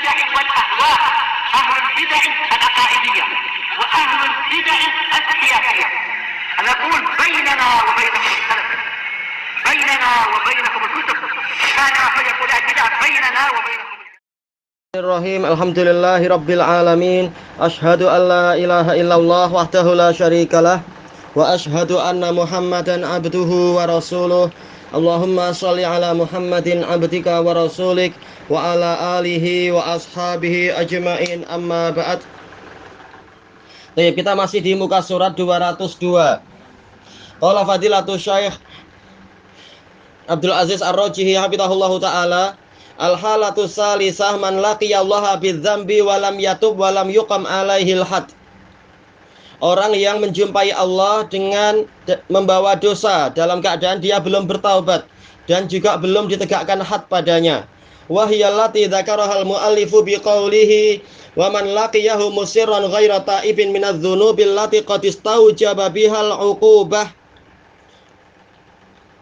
البدع والأهواء، أهل البدع العقائدية وأهل البدع السياسية. نقول بيننا وبينكم السلف، بيننا وبينكم الكتب، كان فيقول البدع بيننا وبينكم. Bismillahirrahmanirrahim. Alhamdulillahi rabbil alamin. Asyhadu an la ilaha illallah wahdahu la syarikalah wa asyhadu anna Muhammadan abduhu wa rasuluh. Allahumma shalli ala Muhammadin abdika wa rasulik wa ala alihi wa ashabihi ajmain, amma ba'd. Baik, kita masih di muka surat 202. Qala fadilatul Syekh Abdul Aziz Ar-Rajihi hafizahullahu taala, al-halatu salisah man laqiyallaha bidzambi wa lam yatub wa lam yuqam alaihil had. Orang yang menjumpai Allah dengan membawa dosa dalam keadaan dia belum bertaubat dan juga belum ditegakkan had padanya. Wa hiyallati dzakarahal muallifu biqaulihi wa man laqiyahu musirran ghaira taibin minadz-dzunubil lati qad istawjaba bihal uqubah.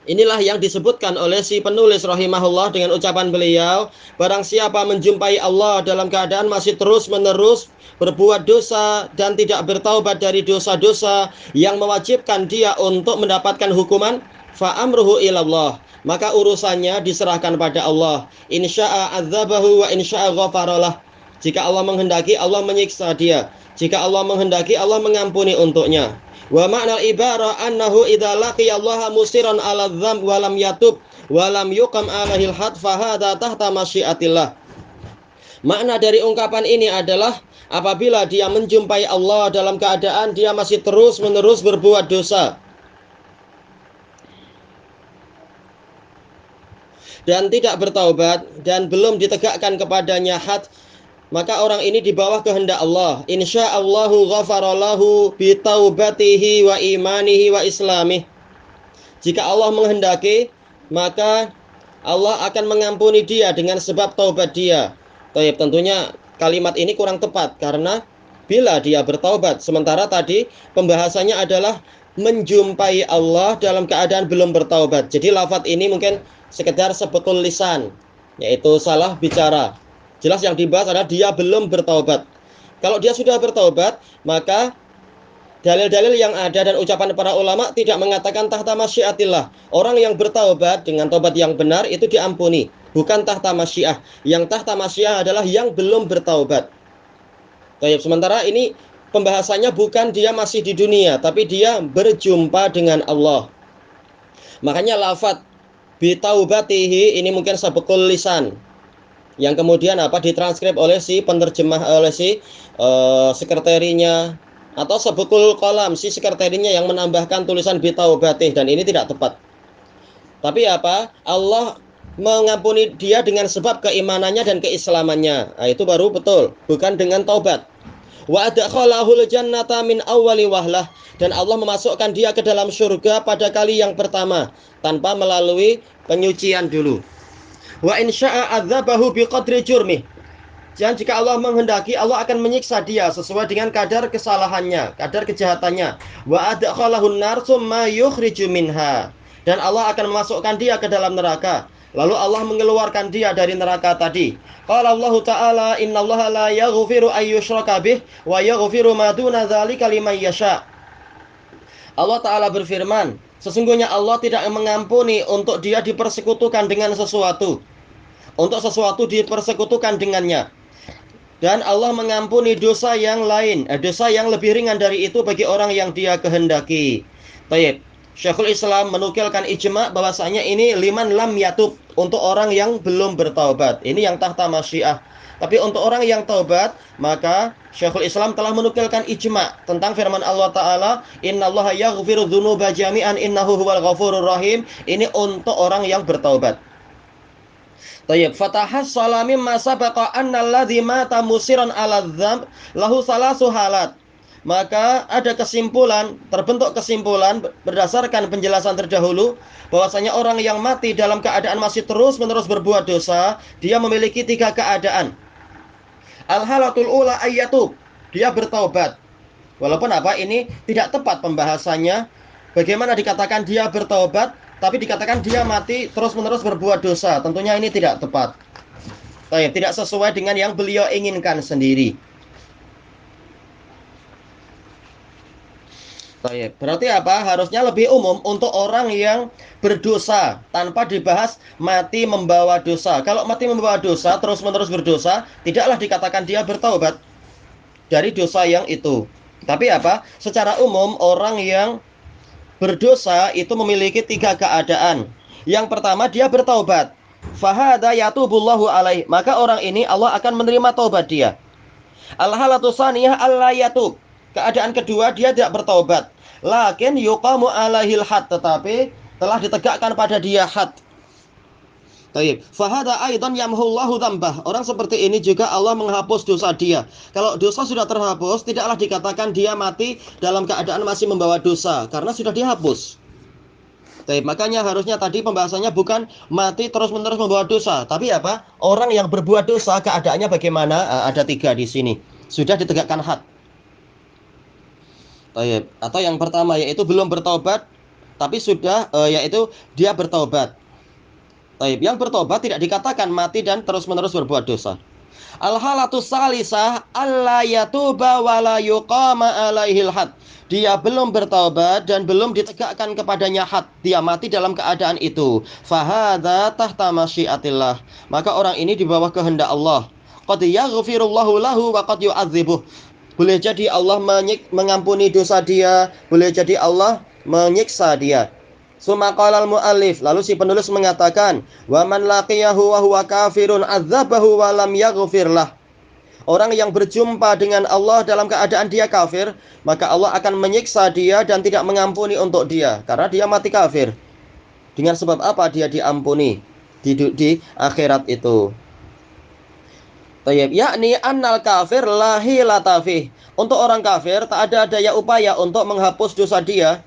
Inilah yang disebutkan oleh si penulis rahimahullah dengan ucapan beliau, barang siapa menjumpai Allah dalam keadaan masih terus-menerus berbuat dosa dan tidak bertaubat dari dosa-dosa yang mewajibkan dia untuk mendapatkan hukuman, fa amruhu ilallah, maka urusannya diserahkan pada Allah. Insya'a adzabahu wa insya'a ghafaralah. Jika Allah menghendaki, Allah menyiksa dia. Jika Allah menghendaki, Allah mengampuni untuknya. Wa ma'nal ibarah annahu idza laqiyallaha musiran 'ala dzamb wa lam yatub wa lam yuqam 'alaihil had fa hadza tahta masyiatillah. Makna dari ungkapan ini adalah apabila dia menjumpai Allah dalam keadaan dia masih terus-menerus berbuat dosa dan tidak bertaubat dan belum ditegakkan kepadanya had, maka orang ini di bawah kehendak Allah. Insyaallahu ghafaralahu bi taubatihi wa imanihi wa islamih. Jika Allah menghendaki, maka Allah akan mengampuni dia dengan sebab taubat dia. Baik, tentunya kalimat ini kurang tepat karena bila dia bertaubat, sementara tadi pembahasannya adalah menjumpai Allah dalam keadaan belum bertaubat. Jadi lafaz ini mungkin sekedar sebetul lisan, yaitu salah bicara. Jelas yang dibahas adalah dia belum bertaubat. Kalau dia sudah bertaubat, maka dalil-dalil yang ada dan ucapan para ulama tidak mengatakan tahta masyiatillah. Orang yang bertaubat dengan taubat yang benar itu diampuni, bukan tahta masyiah. Yang tahta masyiah adalah yang belum bertaubat. Baik, sementara ini pembahasannya bukan dia masih di dunia, tapi dia berjumpa dengan Allah. Makanya lafaz bi taubatihi ini mungkin sabqul lisan, yang kemudian ditranskrip oleh si penerjemah, oleh si sekretarinya, atau sebekul kolam si sekretarinya yang menambahkan tulisan bitaubatih, dan ini tidak tepat. Tapi Allah mengampuni dia dengan sebab keimanannya dan keislamannya. Nah, itu baru betul, bukan dengan taubat. Wa adkhalahul jannata min awwali wahlah, dan Allah memasukkan dia ke dalam surga pada kali yang pertama tanpa melalui penyucian dulu. Wa insya'a adzabahu biqadri jurmih. Dan jika Allah menghendaki, Allah akan menyiksa dia sesuai dengan kadar kesalahannya, kadar kejahatannya. Wa adkhalahun nar tsumma yukhriju minha. Dan Allah akan memasukkan dia ke dalam neraka. Lalu Allah mengeluarkan dia dari neraka tadi. Qala Allah Ta'ala, innallaha la yaghfiru ayyushraka bih wa yaghfiru ma duna dzalika liman yasha. Allah Ta'ala berfirman, sesungguhnya Allah tidak mengampuni untuk dia dipersekutukan dengan sesuatu. Untuk sesuatu dipersekutukan dengannya. Dan Allah mengampuni dosa yang lain, dosa yang lebih ringan dari itu bagi orang yang dia kehendaki. Baik, Syekhul Islam menukilkan ijma' bahwasanya ini liman lam yatub, untuk orang yang belum bertaubat. Ini yang tahta masyiah. Tapi untuk orang yang taubat, maka Syekhul Islam telah menukilkan ijma' tentang firman Allah Ta'ala, innallaha yaghfiru dzunuba jami'an innahu huwal ghafurur rahim. Ini untuk orang yang bertaubat. Tayyib, fatahassala mimma sabaqa annal ladzi mata musiran 'ala dzamb lahu salasu halat. Maka ada kesimpulan, terbentuk kesimpulan berdasarkan penjelasan terdahulu bahwasanya orang yang mati dalam keadaan masih terus-menerus berbuat dosa, dia memiliki 3 keadaan. Al-halatul ula ayyatub, dia bertaubat. Walaupun ini tidak tepat pembahasannya. Bagaimana dikatakan dia bertaubat tapi dikatakan dia mati terus-menerus berbuat dosa? Tentunya ini tidak tepat. Tidak sesuai dengan yang beliau inginkan sendiri. Berarti apa? Harusnya lebih umum untuk orang yang berdosa tanpa dibahas mati membawa dosa. Kalau mati membawa dosa, terus-menerus berdosa, tidaklah dikatakan dia bertaubat dari dosa yang itu. Tapi apa? Secara umum orang yang berdosa itu memiliki 3 keadaan. Yang pertama, dia bertaubat. Fahada yatubullahu alaih. Maka orang ini Allah akan menerima taubat dia. Al-halatu saniyah alla yatub. Keadaan kedua, dia tidak bertaubat. Lakin yuqamu alaihil had, tetapi telah ditegakkan pada dia had. Baik, fahada aidan yamhullahu dzambah. Orang seperti ini juga Allah menghapus dosa dia. Kalau dosa sudah terhapus, tidaklah dikatakan dia mati dalam keadaan masih membawa dosa karena sudah dihapus. Baik, makanya harusnya tadi pembahasannya bukan mati terus-menerus membawa dosa, tapi apa? Orang yang berbuat dosa keadaannya bagaimana? Ada 3 di sini. Sudah ditegakkan had. Atau yang pertama yaitu belum bertobat tapi sudah yaitu dia bertobat. Yang bertobat tidak dikatakan mati dan terus-menerus berbuat dosa. Al-halatu salisah alla yatuba wa la yuqama alaihil had. Dia belum bertobat dan belum ditegakkan kepadanya had. Dia mati dalam keadaan itu. Fahadza tahta masyiatillah. Maka orang ini di bawah kehendak Allah. Qad yaghfirullahu lahu wa qad yu'adzibuh. Boleh jadi Allah mengampuni dosa dia, boleh jadi Allah menyiksa dia. Summa qalal muallif, lalu si penulis mengatakan, wa man laqiyahu wa huwa kafirun adzabahu wa lam yaghfir lah. Orang yang berjumpa dengan Allah dalam keadaan dia kafir, maka Allah akan menyiksa dia dan tidak mengampuni untuk dia karena dia mati kafir. Dengan sebab apa dia diampuni di akhirat itu? Yakni annal kafir lahi latafih. Untuk orang kafir tak ada daya upaya untuk menghapus dosa dia.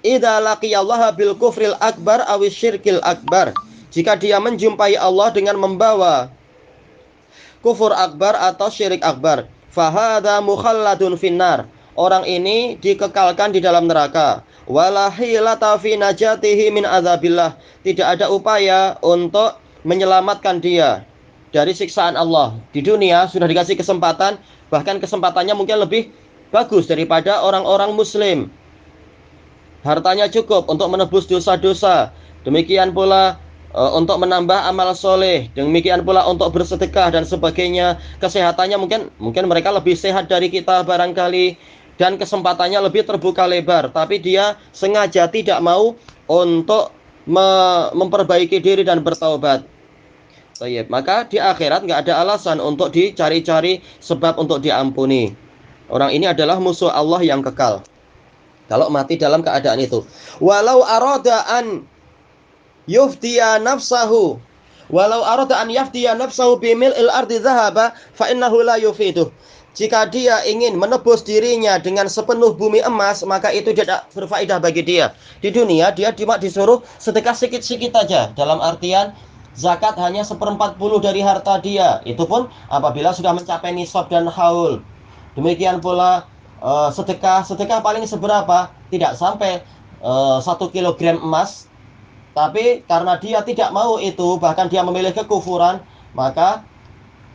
Idza laqiyallaha bil kufril akbar awis syirkil akbar. Jika dia menjumpai Allah dengan membawa kufur akbar atau syirik akbar, fahadha mukhalladun finnar. Orang ini dikekalkan di dalam neraka. Wala hilata fi najatihi min adzabillah. Tidak ada upaya untuk menyelamatkan dia dari siksaan Allah. Di dunia sudah dikasih kesempatan, bahkan kesempatannya mungkin lebih bagus daripada orang-orang muslim. Hartanya cukup untuk menebus dosa-dosa. Demikian pula untuk menambah amal soleh. Demikian pula untuk bersedekah dan sebagainya. Kesehatannya mungkin mereka lebih sehat dari kita barangkali. Dan kesempatannya lebih terbuka lebar. Tapi dia sengaja tidak mau untuk memperbaiki diri dan bertaubat. Maka di akhirat nggak ada alasan untuk dicari-cari sebab untuk diampuni. Orang ini adalah musuh Allah yang kekal kalau mati dalam keadaan itu. Walau arada an yuftiya nafsahu bimil'il ardi dhahaba fa innahu la yufiduh. Jika dia ingin menebus dirinya dengan sepenuh bumi emas, maka itu tidak berfaedah bagi dia. Di dunia dia cuma disuruh sedekah sedikit-sedikit saja, dalam artian zakat hanya 1/40 dari harta dia. Itu pun apabila sudah mencapai nisab dan haul. Demikian pula sedekah paling seberapa? Tidak sampai 1 kilogram emas. Tapi karena dia tidak mau itu, bahkan dia memilih kekufuran, maka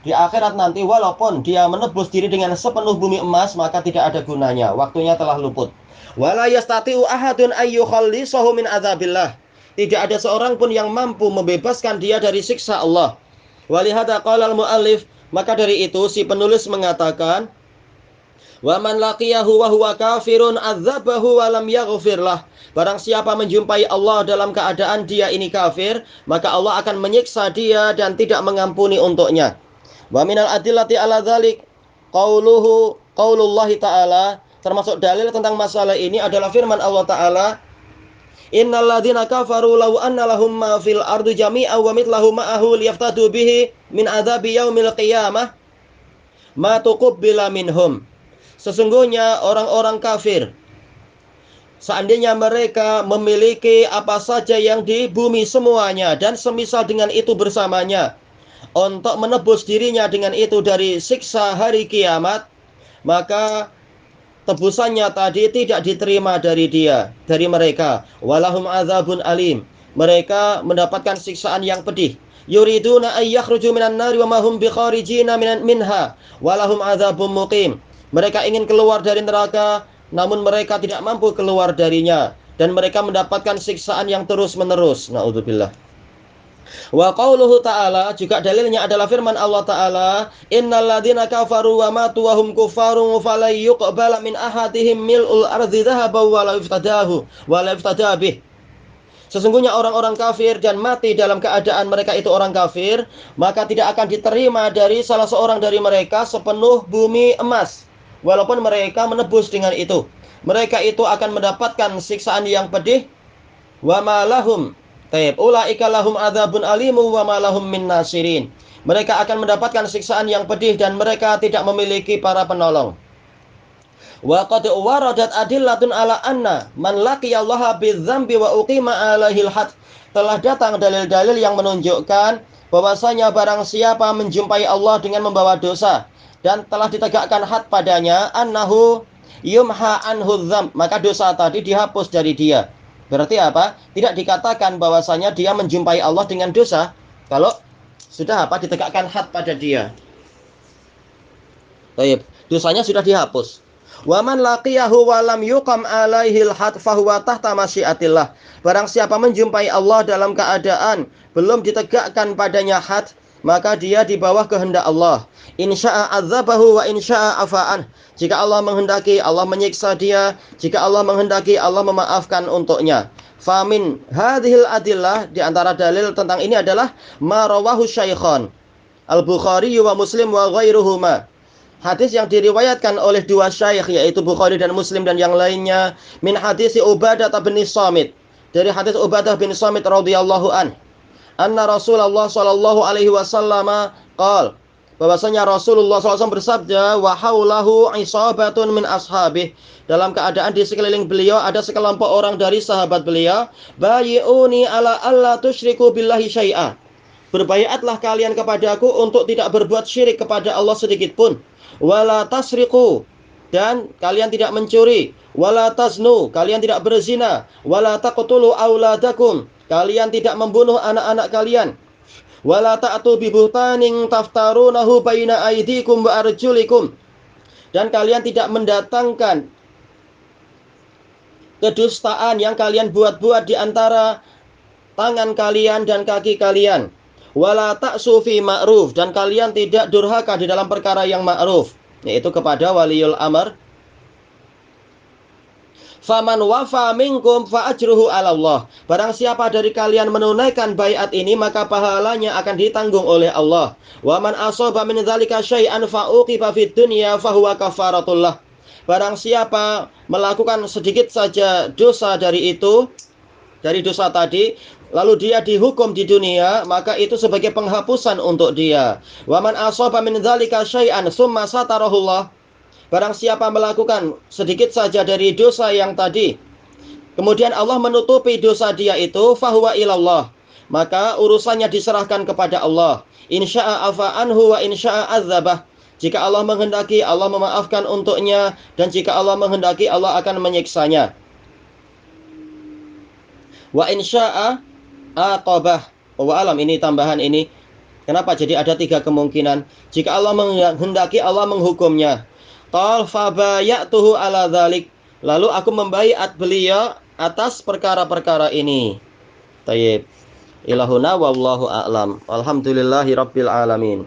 di akhirat nanti walaupun dia menebus diri dengan sepenuh bumi emas, maka tidak ada gunanya. Waktunya telah luput. Wala yastati'u ahadun ayyukhallisahu min adzabillah. Tidak ada seorang pun yang mampu membebaskan dia dari siksa Allah. Walihada qalal muallif, maka dari itu si penulis mengatakan, wa man laqiyahu wa huwa kafirun adzabahu wa lam yaghfir lah. Barang siapa menjumpai Allah dalam keadaan dia ini kafir, maka Allah akan menyiksa dia dan tidak mengampuni untuknya. Wa minal adillati ala dzalik qaulullahi ta'ala, termasuk dalil tentang masalah ini adalah firman Allah Ta'ala, innal ladzina kafaru law anna lahum ma fil ardi jami'an wa mithlahu ma'ahu liyaftadu bihi min adzabi yaumil qiyamah ma tuqbila minhum. Sesungguhnya orang-orang kafir, seandainya mereka memiliki apa saja yang di bumi semuanya dan semisal dengan itu bersamanya, untuk menebus dirinya dengan itu dari siksa hari kiamat, maka tebusannya tadi tidak diterima dari mereka. Walahum azabun alim. Mereka mendapatkan siksaan yang pedih. yuriduna ay yakhruju minan nari wa ma hum bikharijina minha wa lahum adzabun muqim. Mereka ingin keluar dari neraka, namun mereka tidak mampu keluar darinya, dan mereka mendapatkan siksaan yang terus-menerus. Na'udzubillah. Wa qauluhu ta'ala, juga dalilnya adalah firman Allah Ta'ala, innal ladzina kafaru wa matu wa hum kufarun falan yuqbala min ahadihim mil'ul ardi dhahaban wa la yuftada bih. Sesungguhnya orang-orang kafir dan mati dalam keadaan mereka itu orang kafir, maka tidak akan diterima dari salah seorang dari mereka sepenuh bumi emas, walaupun mereka menebus dengan itu. Mereka itu akan mendapatkan siksaan yang pedih. Wa ma lahum ulaika lahum adzabun alimun wa ma lahum min nasirin. Mereka akan mendapatkan siksaan yang pedih dan mereka tidak memiliki para penolong. Wa qad waradat adillatun ala anna man laqiyallaha bidzambi wa uqima alaihil had. Telah datang dalil-dalil yang menunjukkan bahwasanya barang siapa menjumpai Allah dengan membawa dosa dan telah ditegakkan had padanya, annahu yumha anhu dzam, maka dosa tadi dihapus dari dia. Berarti apa? Tidak dikatakan bahwasanya dia menjumpai Allah dengan dosa kalau sudah ditegakkan had pada dia. Baik, dosanya sudah dihapus. Wa man laqiyahu wa lam yuqam alaihil had fahuwa tahta masyiatillah. Barang siapa menjumpai Allah dalam keadaan belum ditegakkan padanya had, maka dia di bawah kehendak Allah. Insya'a adzabahu wa insya'a afa'an. Jika Allah menghendaki, Allah menyiksa dia. Jika Allah menghendaki, Allah memaafkan untuknya. Famin hadhil adillah, di antara dalil tentang ini adalah ma rawahu syaikhan Al-Bukhari wa Muslim wa ghairuhuma. Hadis yang diriwayatkan oleh dua syaikh, yaitu Bukhari dan Muslim dan yang lainnya, min hadis Ubadah bin Samit, dari hadis Ubadah bin Samit radhiyallahu an, anna Rasulullah sallallahu alaihi wasallam qala, bahwasanya Rasulullah SAW bersabda, wa haulahu isabatun min ashabih, dalam keadaan di sekeliling beliau ada sekelompok orang dari sahabat beliau, bayi'uni ala alla tusyriku billahi syai'a, berbaiatlah kalian kepadaku untuk tidak berbuat syirik kepada Allah sedikit pun, wala tasriqu, dan kalian tidak mencuri, wala taznu, kalian tidak berzina, wala taqtulu auladakum, kalian tidak membunuh anak-anak kalian, wala ta'tu bi buhtanin taftarunahu baina aydikum wa arjulikum, dan kalian tidak mendatangkan kedustaan yang kalian buat-buat di antara tangan kalian dan kaki kalian, wala ta'su fi ma'ruf, dan kalian tidak durhaka di dalam perkara yang ma'ruf, yaitu kepada waliul amr. Faman wafa minkum fa ajruhu 'ala Allah. Barang siapa dari kalian menunaikan baiat ini, maka pahalanya akan ditanggung oleh Allah. Wa man asaba min dzalika syai'an fa uqiba fid dunya fa huwa kafaratullah. Barang siapa melakukan sedikit saja dosa dari itu, dari dosa tadi, lalu dia dihukum di dunia, maka itu sebagai penghapusan untuk dia. Wa man asaba min dzalika syai'an tsumma satarahullah. Barang siapa melakukan sedikit saja dari dosa yang tadi, kemudian Allah menutupi dosa dia itu, fahuwa ilallah, maka urusannya diserahkan kepada Allah. Insya'a afa anhu wa insya'a adzabah. Jika Allah menghendaki, Allah memaafkan untuknya, dan jika Allah menghendaki, Allah akan menyiksanya. Wa insya'a aqabah. Wa alam, ini tambahan ini. Kenapa jadi ada 3 kemungkinan? Jika Allah menghendaki, Allah menghukumnya. Qal fabayatuhu ala dzalik, lalu aku membaiat beliau atas perkara-perkara ini. Tayyib. Ilahuna wallahu a'lam. Alhamdulillahi rabbil alamin.